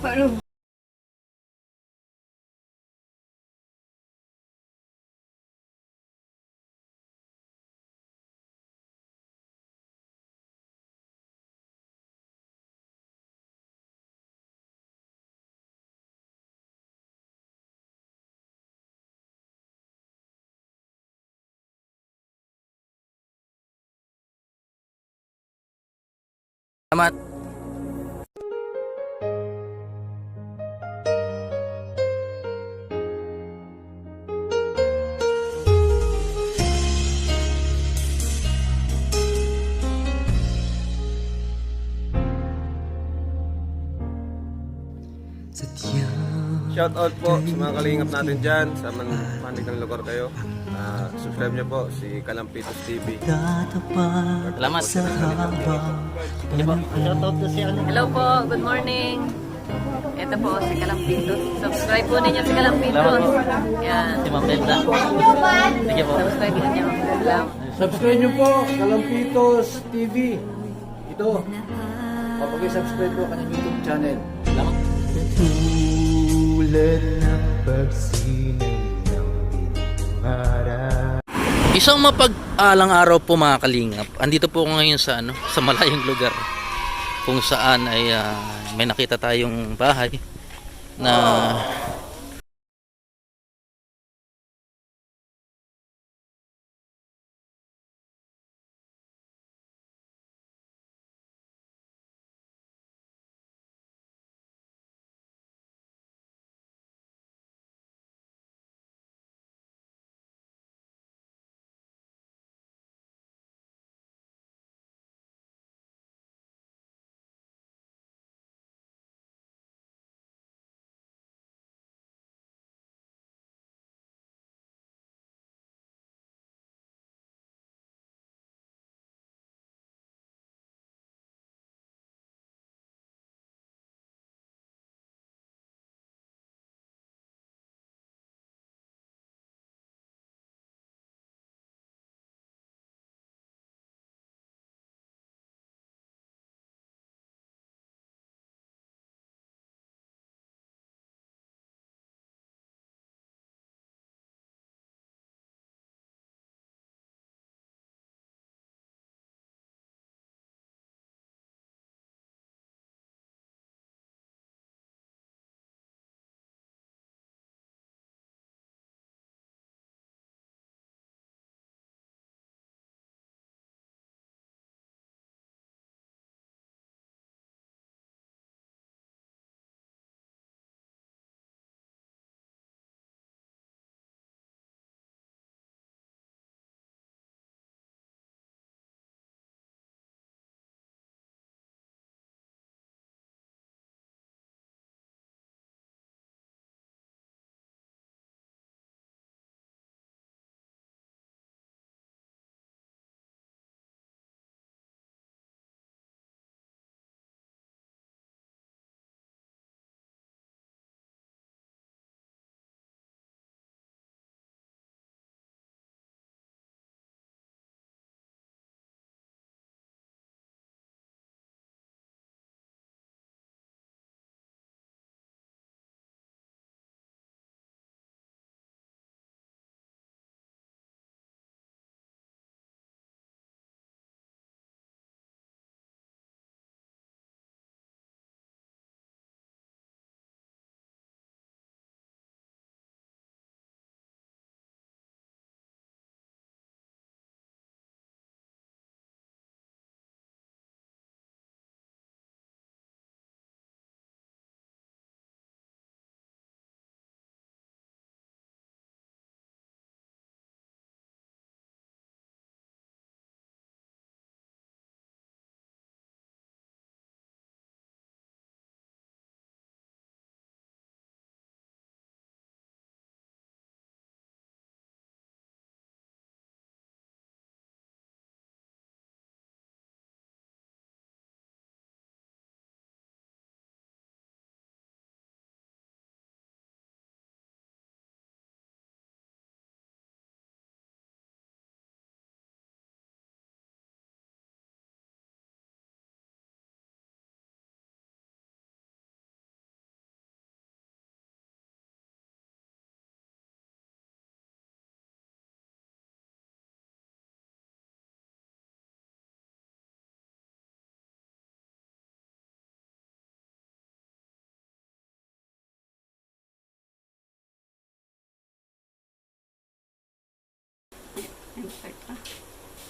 Paano? Salamat. Shout out po sa mga kalingap natin dyan sa manig ng lugar kayo. Subscribe nyo po si Kalampitos TV. Salamat. Di ba? Shoutout to si ano. Hello po, good morning. Ito po si Kalampitos. Subscribe po ninyo si Kalampitos. Yan. Si Ma'am Belda. Sige po. Subscribe ninyo. Salamat. Subscribe nyo po, Kalampitos TV. Ito, papag-subscribe po kanyang YouTube channel. Salamat. Tulad ng pagsining ng bintang araw. Isang mapag-alang araw po mga kalingap. Andito po ako ngayon sa sa malayong lugar kung saan ay may nakita tayong bahay na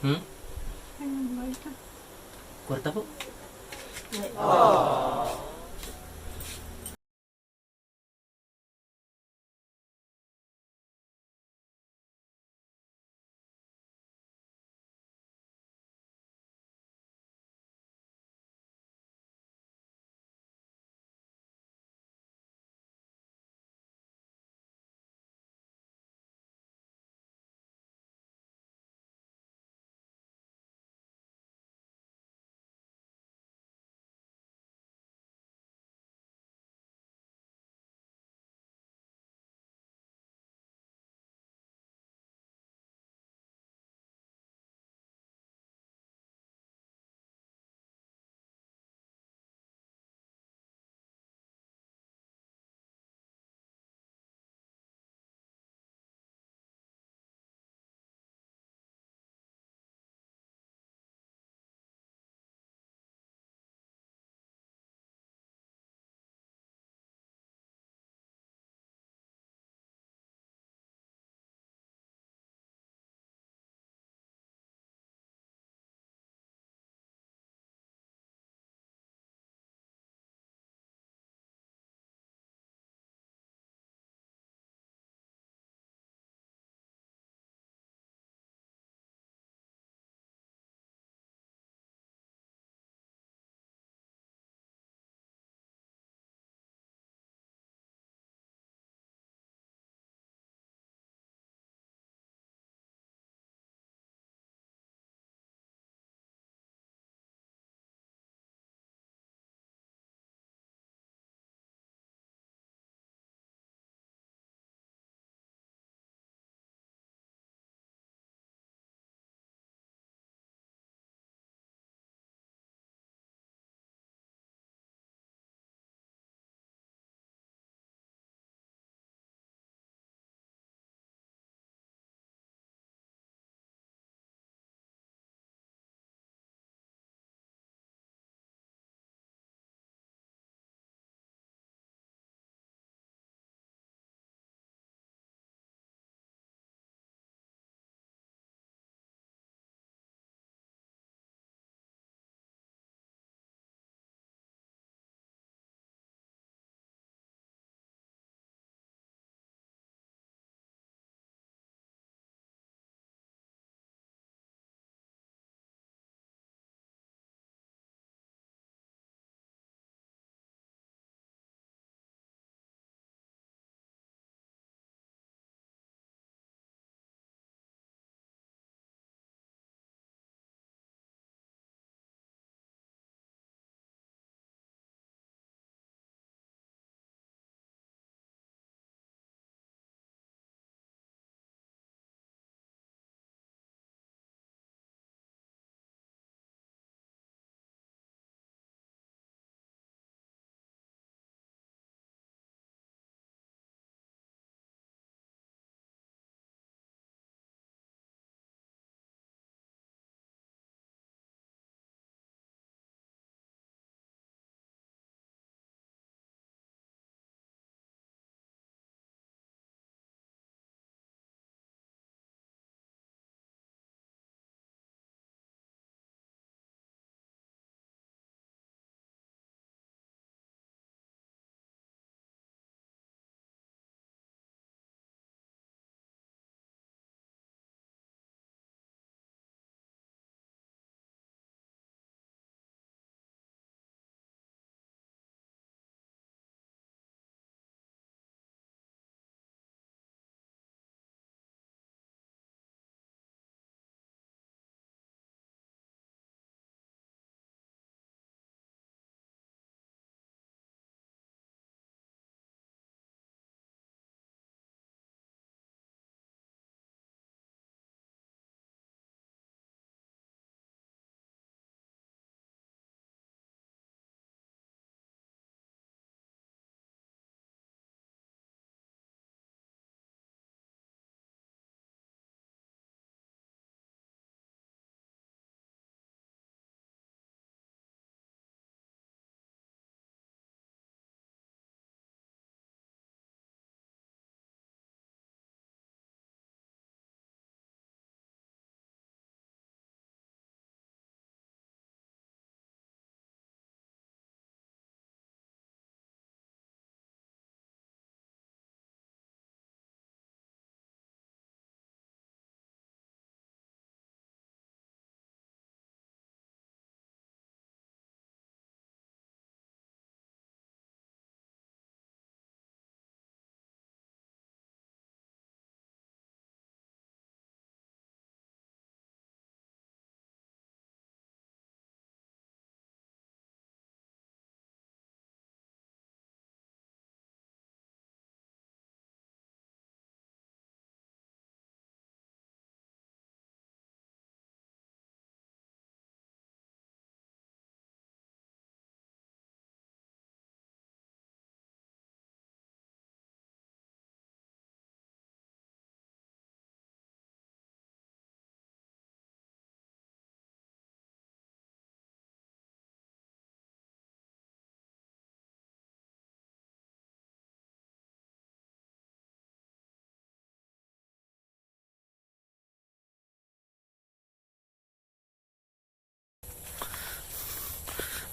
Hmm? Kwarta po.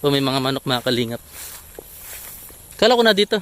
O may mga manok mga kalingap. Kala ko na dito.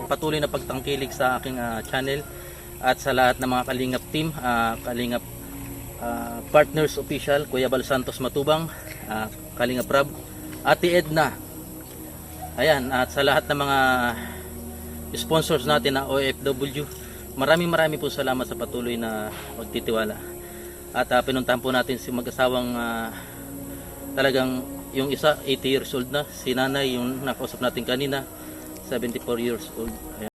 Patuloy na pagtangkilik sa aking channel at sa lahat ng mga Kalingap team, Kalingap Partners Official, Kuya Bal Santos Matubang, Kalingap Rab, Ate Edna, ayan, at sa lahat ng mga sponsors natin na OFW, maraming po salamat sa patuloy na pagtitiwala. At pinuntahan po natin si mag-asawang talagang yung isa 80 years old na, si nanay yung nakausap natin kanina, 74 years old. Ayan.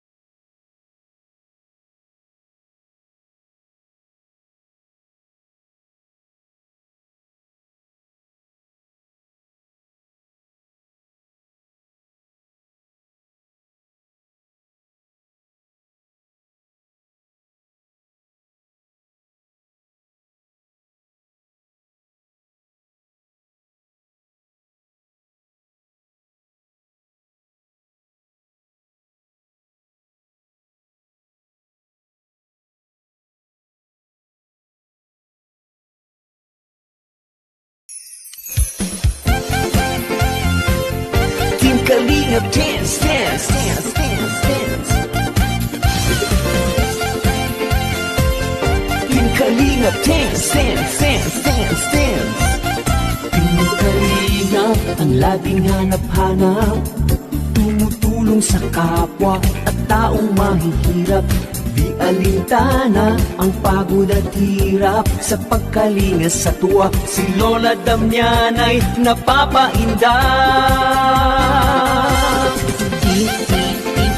Team Kalingap dance, dance, dance, dance, dance. Team Kalingap dance, dance, dance, dance, dance. Team Kalingap ang laging hanap-hanap, tumutulong sa kapwa at taong mahihirap. Di alintana ang pagod at hirap sa pagkalinga sa tuwa. Si Lola Damian ay napapainda.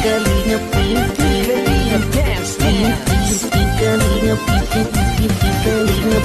Kalingap, Kalingap dance, dance. Kalingap, Kalingap,